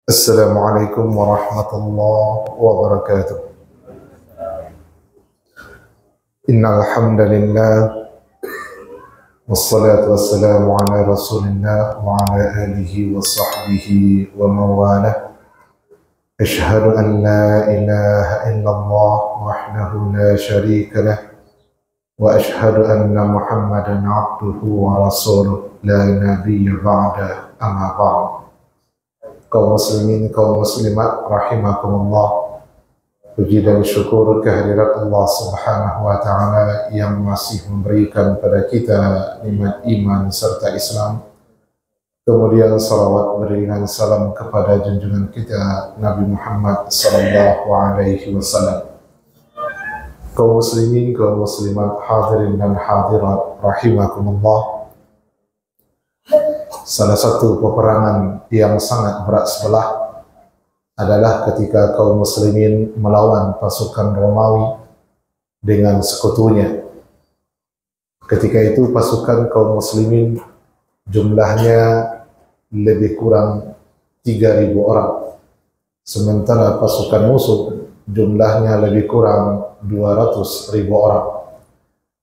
Assalamualaikum warahmatullahi wabarakatuh. Innal hamdalillah wassalatu wassalamu ala Rasulillah wa ala alihi wa sahbihi wa mawalah. Ashhadu an la ilaha illallah wahdahu la syarika lah wa ashhadu anna Muhammadan abduhu wa rasuluh la nabiyya ba'da, amma ba'd. Kaum muslimin, kaum muslimat rahimakumullah, puji dan syukur kehadirat Allah Subhanahu wa taala yang masih memberikan pada kita nikmat iman serta Islam. Kemudian salawat beriringan salam kepada junjungan kita Nabi Muhammad sallallahu alaihi wasallam. Kaum muslimin, kaum muslimat, hadirin dan hadirat rahimakumullah, salah satu peperangan yang sangat berat sebelah adalah ketika kaum muslimin melawan pasukan Romawi dengan sekutunya. Ketika itu pasukan kaum muslimin jumlahnya lebih kurang 3.000 orang, sementara pasukan musuh jumlahnya lebih kurang 200.000 orang.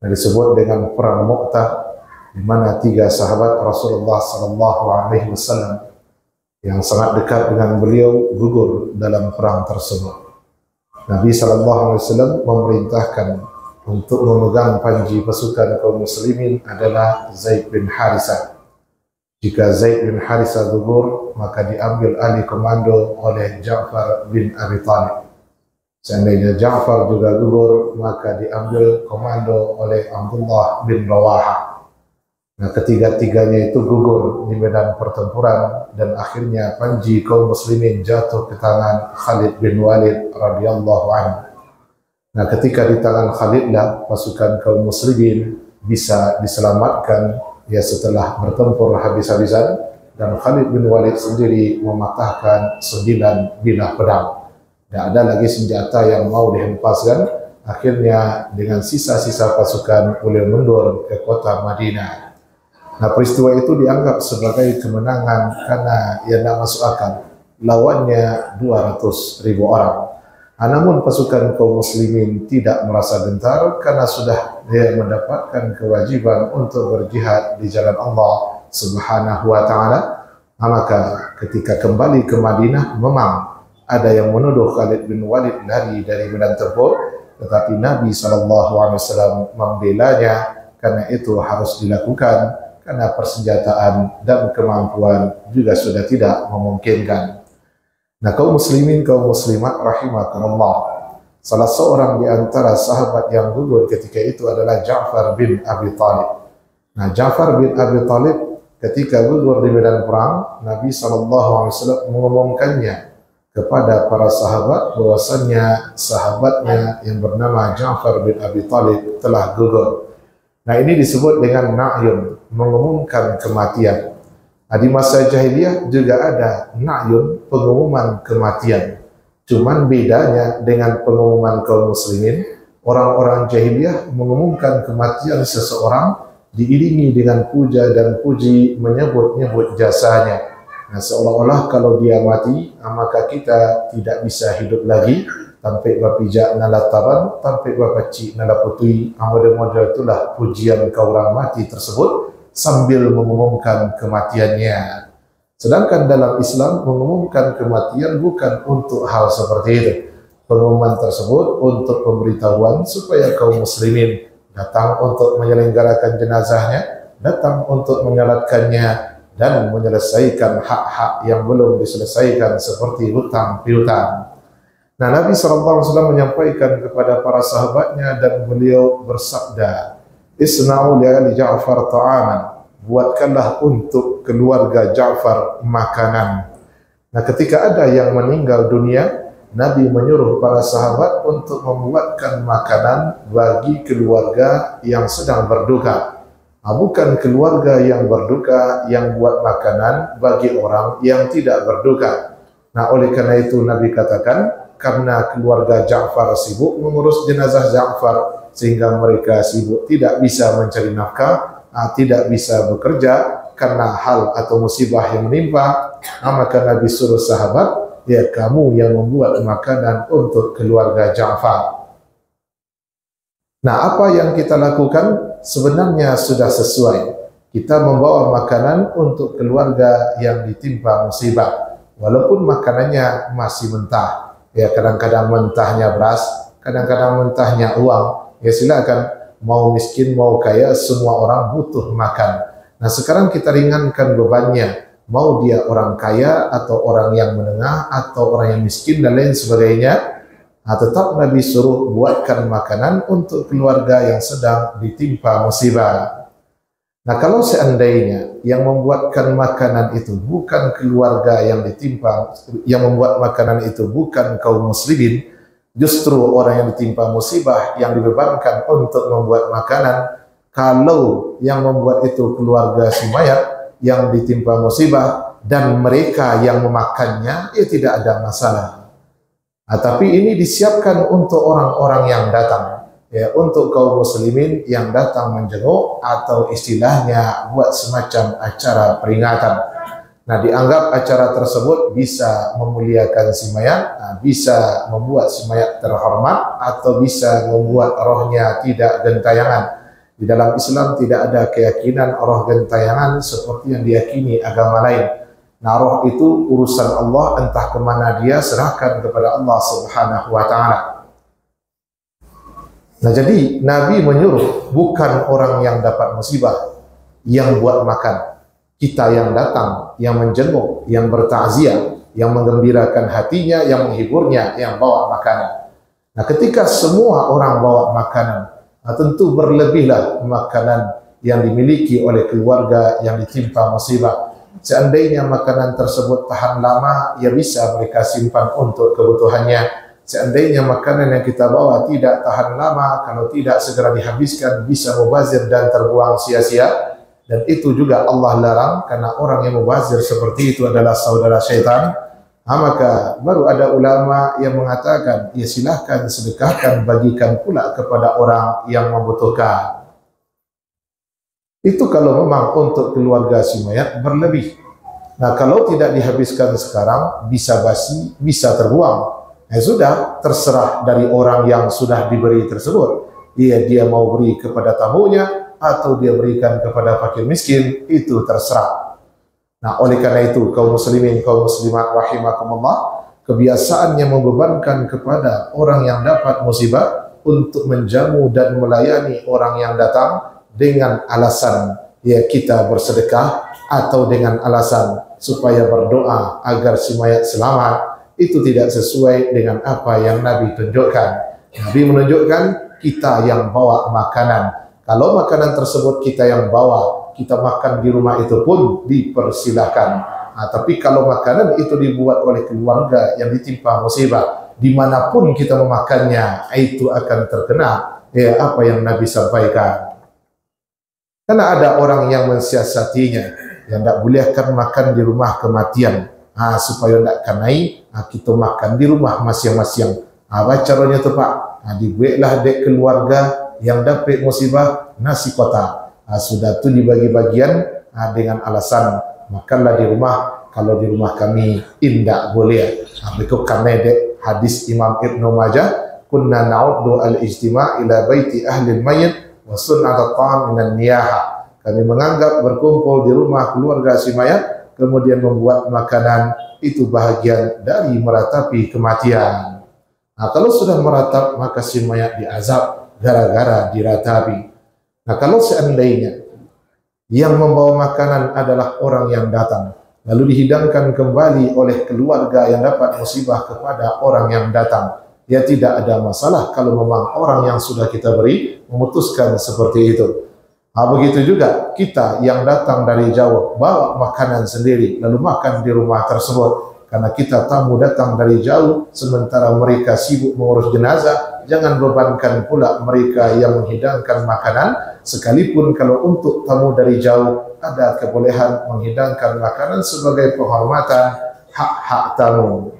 Nah, disebut dengan perang Mu'tah, di mana 3 sahabat Rasulullah sallallahu alaihi wasallam yang sangat dekat dengan beliau gugur dalam perang tersebut. Nabi sallallahu alaihi wasallam memerintahkan untuk memegang panji pasukan kaum muslimin adalah Zaid bin Harithah. Jika Zaid bin Harithah gugur, maka diambil alih komando oleh Ja'far bin Abi Thalib. Seandainya Ja'far juga gugur, maka diambil komando oleh Abdullah bin Rawahah. Nah, ketiga-tiganya itu gugur di medan pertempuran dan akhirnya panji kaum muslimin jatuh ke tangan Khalid bin Walid radhiyallahu anhu. Nah, ketika di tangan Khalid lah pasukan kaum muslimin bisa diselamatkan ya setelah bertempur habis-habisan, dan Khalid bin Walid sendiri mematahkan 9 bilah pedang. Tidak ada lagi senjata yang mau dihempaskan. Akhirnya dengan sisa-sisa pasukan beliau mundur ke kota Madinah. Nah, peristiwa itu dianggap sebagai kemenangan karena yang tidak masuk akal. Lawannya 200.000 orang. Namun pasukan kaum muslimin tidak merasa gentar karena sudah dia mendapatkan kewajiban untuk berjihad di jalan Allah Subhanahu wa taala. Maka ketika kembali ke Madinah, memang ada yang menuduh Khalid bin Walid lari dari medan tempur, tetapi Nabi SAW membelanya karena itu harus dilakukan, karena persenjataan dan kemampuan juga sudah tidak memungkinkan. Nah, kaum muslimin, kaum muslimat rahimakumullah, salah seorang di antara sahabat yang gugur ketika itu adalah Ja'far bin Abi Thalib. Nah, Ja'far bin Abi Thalib ketika gugur di medan perang, Nabi SAW mengumumkannya kepada para sahabat bahwasannya sahabatnya yang bernama Ja'far bin Abi Thalib telah gugur. Nah, ini disebut dengan na'yun, mengumumkan kematian. Nah, di masa jahiliyah juga ada na'yun, pengumuman kematian. Cuman bedanya dengan pengumuman kaum muslimin, orang-orang jahiliyah mengumumkan kematian seseorang diiringi dengan puja dan puji, menyebut-nyebut jasanya. Nah, seolah-olah kalau dia mati, maka kita tidak bisa hidup lagi. Sampai bapijak nala taban, sampai bapaci nala putui. Model-model itulah pujian ke orang mati tersebut sambil mengumumkan kematiannya. Sedangkan dalam Islam mengumumkan kematian bukan untuk hal seperti itu. Pengumuman tersebut untuk pemberitahuan supaya kaum muslimin datang untuk menyelenggarakan jenazahnya, datang untuk menyalatkannya dan menyelesaikan hak-hak yang belum diselesaikan seperti hutang piutang. Nah, Nabi SAW menyampaikan kepada para sahabatnya dan beliau bersabda, "Isna'u li Ja'far ta'aman." Buatkanlah untuk keluarga Ja'far makanan. Nah, ketika ada yang meninggal dunia, Nabi menyuruh para sahabat untuk membuatkan makanan bagi keluarga yang sedang berduka. Bukan keluarga yang berduka yang buat makanan bagi orang yang tidak berduka. Nah, oleh karena itu Nabi katakan, karena keluarga Ja'far sibuk mengurus jenazah Ja'far sehingga mereka sibuk tidak bisa mencari nafkah, tidak bisa bekerja, karena hal atau musibah yang menimpa, maka Nabi suruh sahabat, ya kamu yang membuat makanan untuk keluarga Ja'far. Nah, apa yang kita lakukan sebenarnya sudah sesuai. Kita membawa makanan untuk keluarga yang ditimpa musibah, walaupun makanannya masih mentah. Ya, kadang-kadang mentahnya beras, kadang-kadang mentahnya uang. Ya silakan, mau miskin mau kaya, semua orang butuh makan. Nah, sekarang kita ringankan bebannya, mau dia orang kaya atau orang yang menengah atau orang yang miskin dan lain sebagainya. Nah, tetap Nabi suruh buatkan makanan untuk keluarga yang sedang ditimpa musibah. Nah, kalau seandainya yang membuatkan makanan itu bukan keluarga yang ditimpa, yang membuat makanan itu bukan kaum muslimin, justru orang yang ditimpa musibah yang dibebankan untuk membuat makanan, kalau yang membuat itu keluarga si mayat yang ditimpa musibah dan mereka yang memakannya, ya tidak ada masalah. Nah, tapi ini disiapkan untuk orang-orang yang datang, ya, untuk kaum muslimin yang datang menjenguk atau istilahnya buat semacam acara peringatan. Nah, dianggap acara tersebut bisa memuliakan si mayat, bisa membuat si mayat terhormat, atau bisa membuat rohnya tidak gentayangan. Di dalam Islam tidak ada keyakinan roh gentayangan seperti yang diyakini agama lain. Nah, roh itu urusan Allah, entah kemana dia, serahkan kepada Allah Subhanahu wa ta'ala. Nah, jadi Nabi menyuruh bukan orang yang dapat musibah yang buat makan. Kita yang datang, yang menjenguk, yang bertakziah, yang menggembirakan hatinya, yang menghiburnya, yang bawa makanan. Nah, ketika semua orang bawa makanan, tentu berlebihlah makanan yang dimiliki oleh keluarga yang ditimpa musibah. Seandainya makanan tersebut tahan lama, ya bisa mereka simpan untuk kebutuhannya. Seandainya makanan yang kita bawa tidak tahan lama, kalau tidak segera dihabiskan, bisa mubazir dan terbuang sia-sia. Dan itu juga Allah larang, karena orang yang mubazir seperti itu adalah saudara syaitan. Maka baru ada ulama yang mengatakan, ya silahkan sedekahkan, bagikan pula kepada orang yang membutuhkan. Itu kalau memang untuk keluarga si mayat berlebih. Nah, kalau tidak dihabiskan sekarang, bisa basi, bisa terbuang. Ya sudah, terserah dari orang yang sudah diberi tersebut. Dia mau beri kepada tamunya, atau dia berikan kepada fakir miskin, itu terserah. Nah, oleh karena itu, kaum muslimin, kaum muslimat rahimakumullah, kebiasaan yang membebankan kepada orang yang dapat musibah untuk menjamu dan melayani orang yang datang dengan alasan ya kita bersedekah, atau dengan alasan supaya berdoa agar si mayat selamat, itu tidak sesuai dengan apa yang Nabi tunjukkan. Nabi menunjukkan kita yang bawa makanan. Kalau makanan tersebut kita yang bawa, kita makan di rumah itu pun dipersilakan. Nah, tapi kalau makanan itu dibuat oleh keluarga yang ditimpa musibah, dimanapun kita memakannya, itu akan terkena ya apa yang Nabi sampaikan. Karena ada orang yang mensiasatinya, yang tidak bolehkan makan di rumah kematian, supaya tidak kanai, kita makan di rumah masing-masing. Apa caranya tu Pak? Dibuatlah dek keluarga yang dapat musibah nasi kotak. Sudah tu dibagi bagian dengan alasan makanlah di rumah, kalau di rumah kami indak boleh. Itu karena dek hadis Imam Ibnu Majah, kunna na'uddu al-ijtima' ila baiti ahli al-mayyit wa sunnat at-ta'am minan niyaha. Kami menganggap berkumpul di rumah keluarga si mayat, kemudian membuat makanan, itu bahagian dari meratapi kematian. Nah, kalau sudah meratap, maka si mayat diazab gara-gara diratapi. Nah, kalau seandainya yang membawa makanan adalah orang yang datang, lalu dihidangkan kembali oleh keluarga yang dapat musibah kepada orang yang datang, ya tidak ada masalah kalau memang orang yang sudah kita beri memutuskan seperti itu. Begitu juga kita yang datang dari jauh, bawa makanan sendiri, lalu makan di rumah tersebut. Karena kita tamu datang dari jauh, sementara mereka sibuk mengurus jenazah, jangan bebankan pula mereka yang menghidangkan makanan, sekalipun kalau untuk tamu dari jauh, ada kebolehan menghidangkan makanan sebagai penghormatan hak-hak tamu.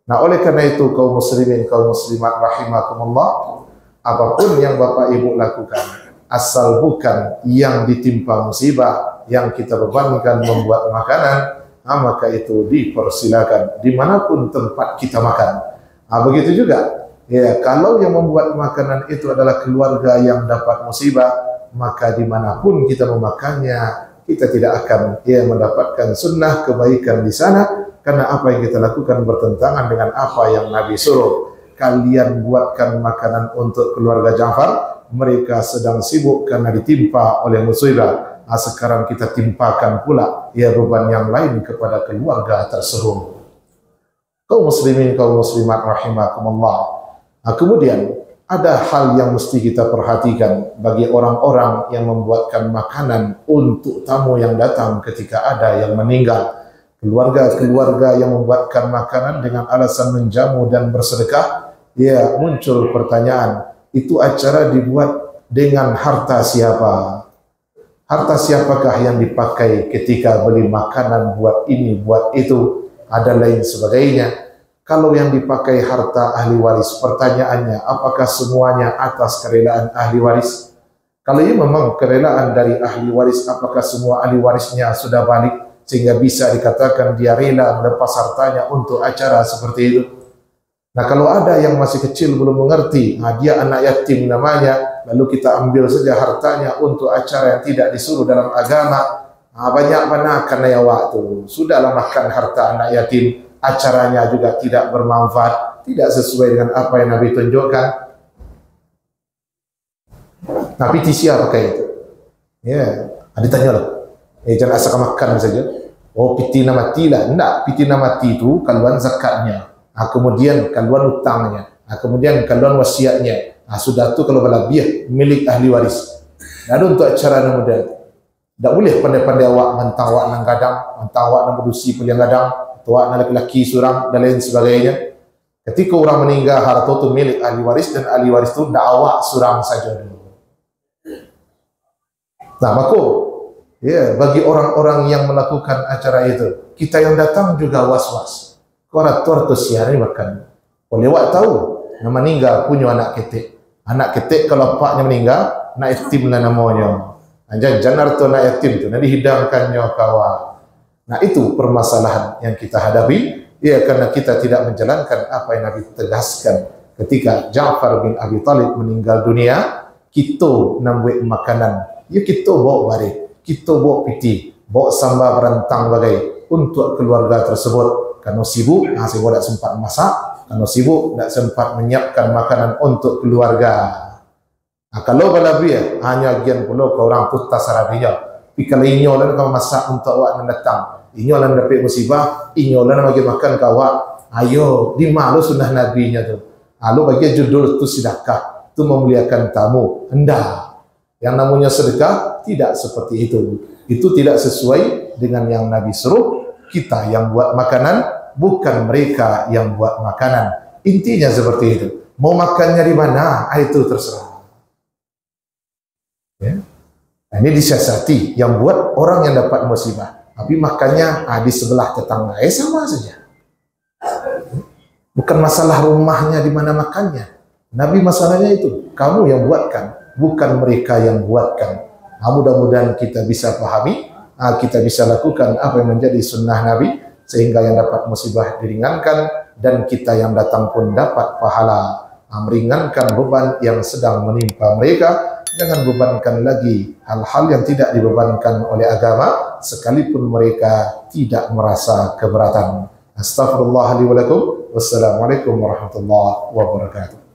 Nah, oleh karena itu, kaum muslimin, kaum muslimat rahimakumullah, apapun yang Bapak Ibu lakukan, asal bukan yang ditimpa musibah, yang kita bebankan membuat makanan, maka itu dipersilakan dimanapun tempat kita makan. Begitu juga, ya, kalau yang membuat makanan itu adalah keluarga yang dapat musibah, maka dimanapun kita memakannya, kita tidak akan mendapatkan sunnah kebaikan di sana, karena apa yang kita lakukan bertentangan dengan apa yang Nabi suruh. Kalian buatkan makanan untuk keluarga Ja'far, mereka sedang sibuk karena ditimpa oleh musibah. Sekarang kita timpakan pula beban yang lain kepada keluarga tersebut. Kaum muslimin, kaum muslimat rahimakumullah. Kemudian ada hal yang mesti kita perhatikan bagi orang-orang yang membuatkan makanan untuk tamu yang datang ketika ada yang meninggal. Keluarga-keluarga yang membuatkan makanan dengan alasan menjamu dan bersedekah, muncul pertanyaan, itu acara dibuat dengan harta siapa? Harta siapakah yang dipakai ketika beli makanan buat ini, buat itu, ada lain sebagainya. Kalau yang dipakai harta ahli waris, pertanyaannya, apakah semuanya atas kerelaan ahli waris? Kalau ini memang kerelaan dari ahli waris, apakah semua ahli warisnya sudah balik sehingga bisa dikatakan dia rela melepas hartanya untuk acara seperti itu? Nah, kalau ada yang masih kecil belum mengerti, dia anak yatim namanya, lalu kita ambil saja hartanya untuk acara yang tidak disuruh dalam agama, banyak mana karena ya waktu sudahlah makan harta anak yatim, acaranya juga tidak bermanfaat, tidak sesuai dengan apa yang Nabi tunjukkan. Nabi tisya pakai itu. Ditanya lah, jangan asal makan saja. Oh, pitina mati lah. Enggak, pitina mati itu kaluan zakatnya. Kemudian kaluan utangnya, kemudian kaluan wasiatnya. Sudah tu kalau berlebih milik ahli waris. Ada untuk acara yang muda. Tak boleh pandai-pandai awak mentang awak nang gadang, mentang awak nang berdusi pun yang gadang, awak nang lelaki surang dan lain sebagainya. Ketika orang meninggal, harta itu milik ahli waris dan ahli waris itu tak awak surang saja dulu. Nah, maka bagi orang-orang yang melakukan acara itu, kita yang datang juga was-was. Kuarator tu siari makan. Oleh wak tahu, yang meninggal punya anak ketik. Anak ketik kalau bapaknya meninggal, nak yatim lah namanya. Janar tu nak yatim tu, nanti hidangkannya kawan. Nah, itu permasalahan yang kita hadapi, karena kita tidak menjalankan apa yang Nabi tegaskan. Ketika Ja'far bin Abi Talib meninggal dunia, kita nambuat makanan. Kita bawa bari, kita bawa piti, bawa sambal berantang bagai untuk keluarga tersebut. Kalau sibuk, sehingga tak sempat masak. Kalau sibuk, tak sempat menyiapkan makanan untuk keluarga. Kalau balabia, hanya gian pula ke orang putas Arabinya. Tapi kalau inyolan kau masak untuk awak yang datang, inyolan dapat musibah, inyolan bagi makan kau awak. Ayo, di malu sunnah Nabi-nya tu. Lalu bagi judul tu sedekah, tu memuliakan tamu. Hendak. Yang namanya sedekah tidak seperti itu. Itu tidak sesuai dengan yang Nabi suruh. Kita yang buat makanan, bukan mereka yang buat makanan. Intinya seperti itu. Mau makannya di mana, itu terserah. Ini disiasati. Yang buat orang yang dapat musibah. Tapi makannya di sebelah tetangga. Sama saja. Bukan masalah rumahnya di mana makannya. Nabi masalahnya itu. Kamu yang buatkan, bukan mereka yang buatkan. Mudah-mudahan kita bisa pahami, kita bisa lakukan apa yang menjadi sunnah Nabi, sehingga yang dapat musibah diringankan, dan kita yang datang pun dapat pahala. Meringankan beban yang sedang menimpa mereka. Jangan bebankan lagi hal-hal yang tidak dibebankan oleh agama, sekalipun mereka tidak merasa keberatan. Astaghfirullah li wa lakum. Wassalamualaikum warahmatullahi wabarakatuh.